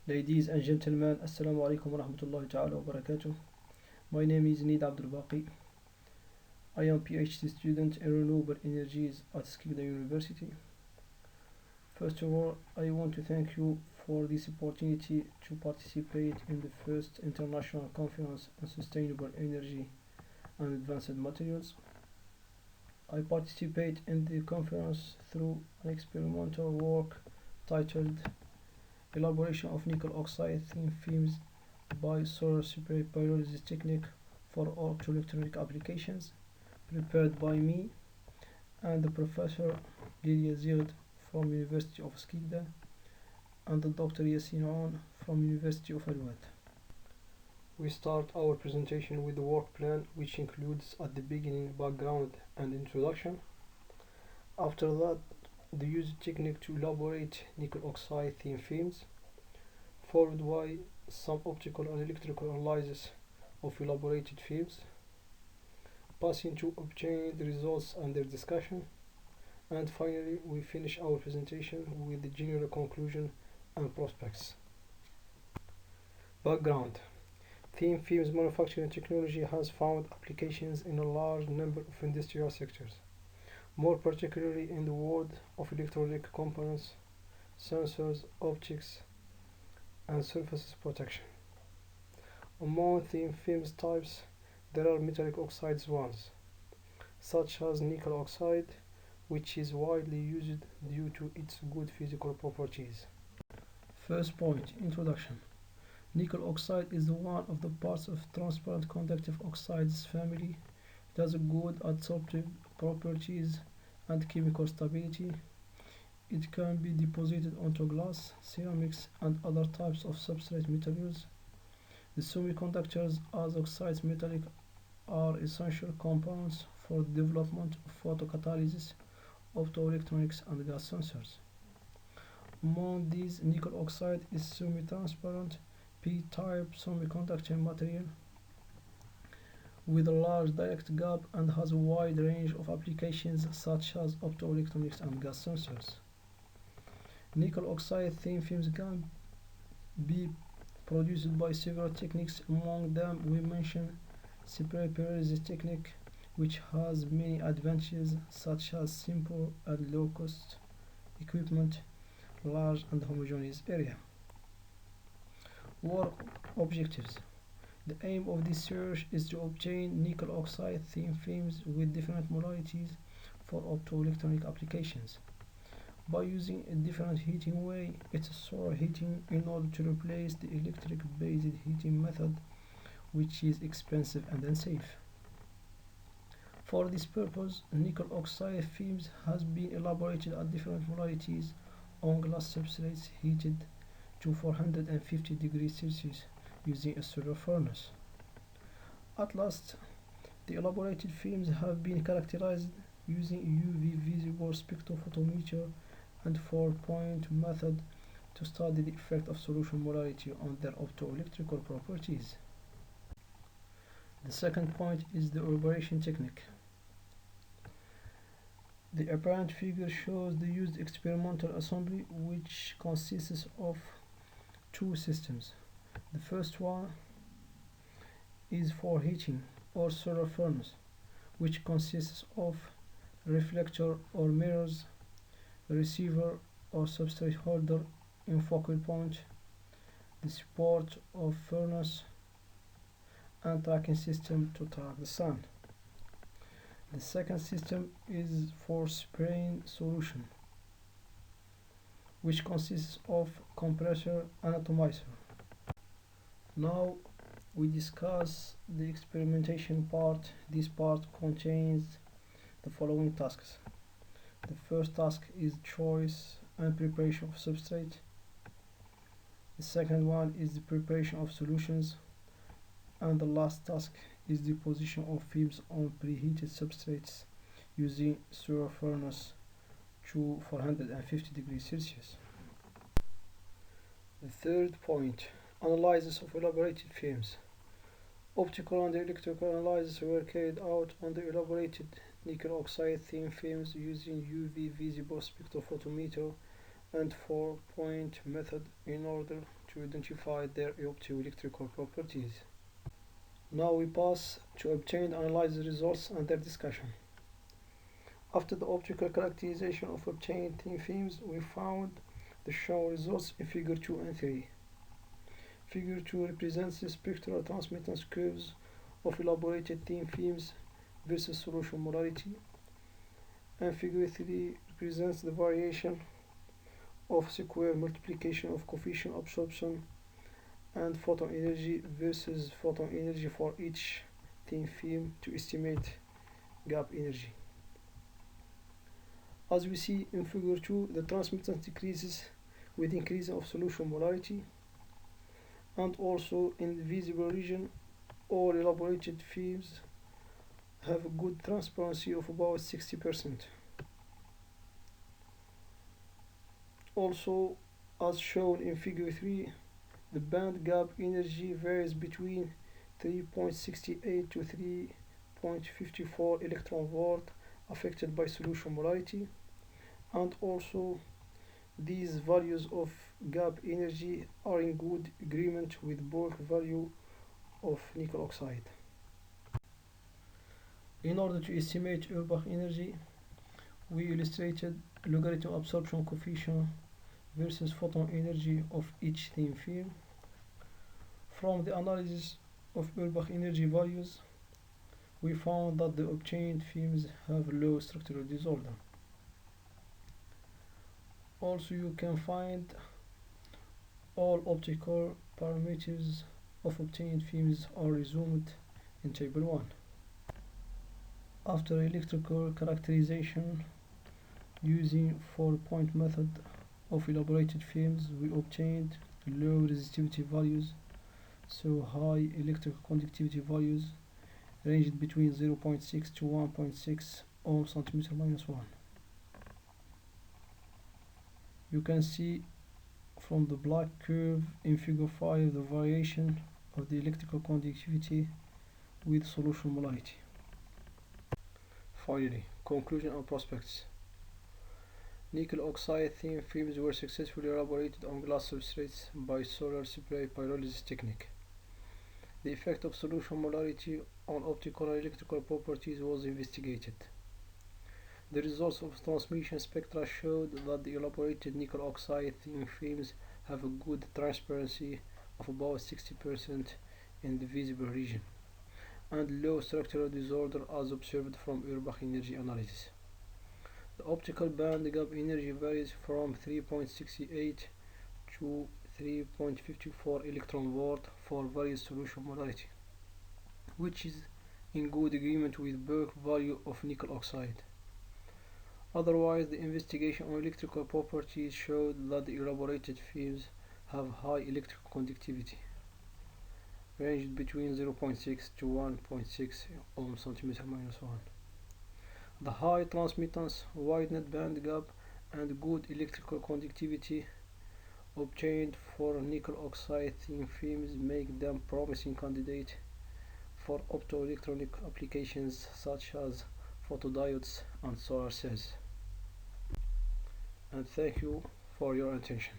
Ladies and gentlemen, Assalamu alaikum wa rahmatullahi ta'ala wa barakatuh. My name is NID Abdelbaki. I am PhD student in renewable energies at Skikda University. First of all, I want to thank you for this opportunity to participate in the first international conference on sustainable energy and advanced materials. I participate in the conference through an experimental work titled Elaboration of nickel oxide thin films by solar spray pyrolysis technique for optoelectronic applications, prepared by me and the Professor Lilia Zird from University of Skikda and the Dr. Yassine from University of Al-Wad. We start our presentation with the work plan, which includes at the beginning background and introduction. After that, the used technique to elaborate nickel oxide thin films, followed by some optical and electrical analysis of elaborated films, passing to obtain the results and their discussion, and finally we finish our presentation with the general conclusion and prospects. Background: thin films manufacturing technology has found applications in a large number of industrial sectors, more particularly in the world of electronic components, sensors, optics, and surface protection. Among thin films types, there are metallic oxides ones, such as nickel oxide, which is widely used due to its good physical properties. First point, introduction. Nickel oxide is one of the parts of transparent conductive oxides family. It has good adsorptive properties and chemical stability. It can be deposited onto glass, ceramics, and other types of substrate materials. The semiconductors as oxides metallic are essential components for the development of photocatalysis, optoelectronics, and gas sensors. Among these, nickel oxide is semi-transparent P-type semiconductor material with a large direct gap and has a wide range of applications such as optoelectronics and gas sensors. Nickel oxide thin films can be produced by several techniques. Among them we mention spray pyrolysis technique, which has many advantages such as simple and low cost equipment, large and homogeneous area. Work objectives: the aim of this research is to obtain nickel oxide thin films with different modalities for optoelectronic applications by using a different heating way. It's solar heating in order to replace the electric based heating method, which is expensive and unsafe. For this purpose, nickel oxide films has been elaborated at different modalities on glass substrates heated to 450 degrees Celsius using a solar furnace. At last, the elaborated films have been characterized using UV visible spectrophotometer and 4-point method to study the effect of solution molarity on their optoelectrical properties. The second point is the elaboration technique. The apparent figure shows the used experimental assembly, which consists of two systems. The first one is for heating or solar furnace, which consists of reflector or mirrors, receiver or substrate holder in focal point, the support of furnace, and tracking system to track the sun. The second system is for spraying solution, which consists of compressor and atomizer. Now we discuss the experimentation part. This part contains the following tasks. The first task is choice and preparation of substrate. The second one is the preparation of solutions, and the last task is the position of films on preheated substrates using solar furnace to 450 degrees Celsius. The third point, analysis of elaborated films. Optical and electrical analysis were carried out on the elaborated nickel oxide thin films using UV visible spectrophotometer and 4-point method in order to identify their optoelectrical properties. Now we pass to obtain and analyze the results and their discussion. After the optical characterization of obtained thin films, we found the shown results in Figure 2 and 3. Figure 2 represents the spectral transmittance curves of elaborated thin films versus solution molarity, and Figure 3 represents the variation of square multiplication of coefficient absorption and photon energy versus photon energy for each thin film to estimate gap energy. As we see in Figure 2, the transmittance decreases with increase of solution molarity, and also in the visible region all elaborated films have a good transparency of about 60%. Also, as shown in Figure 3, the band gap energy varies between 3.68 to 3.54 electron volt affected by solution molarity, and also these values of gap energy are in good agreement with bulk value of nickel oxide. In order to estimate Ouargla energy, we illustrated logarithm absorption coefficient versus photon energy of each thin film. From the analysis of Ouargla energy values, we found that the obtained films have low structural disorder. Also, you can find all optical parameters of obtained films are resumed in Table 1. After electrical characterization using 4-point method of elaborated films, we obtained low resistivity values, so high electrical conductivity values ranged between 0.6 to 1.6 ohm centimeter minus 1. You can see from the black curve in Figure 5 the variation of the electrical conductivity with solution molarity. Finally, conclusion and prospects. Nickel oxide thin films were successfully elaborated on glass substrates by solar spray pyrolysis technique. The effect of solution molarity on optical and electrical properties was investigated. The results of transmission spectra showed that the elaborated nickel oxide thin films have a good transparency of about 60% in the visible region, and low structural disorder as observed from Ouargla energy analysis. The optical band gap energy varies from 3.68 to 3.54 electron volt for various solution molarity, which is in good agreement with bulk value of nickel oxide. Otherwise, the investigation on electrical properties showed that the elaborated films have high electrical conductivity, ranged between 0.6 to 1.6 ohm centimeter minus 1. The high transmittance, widened band gap, and good electrical conductivity obtained for nickel oxide thin films make them promising candidates for optoelectronic applications such as photodiodes and solar cells. And thank you for your attention.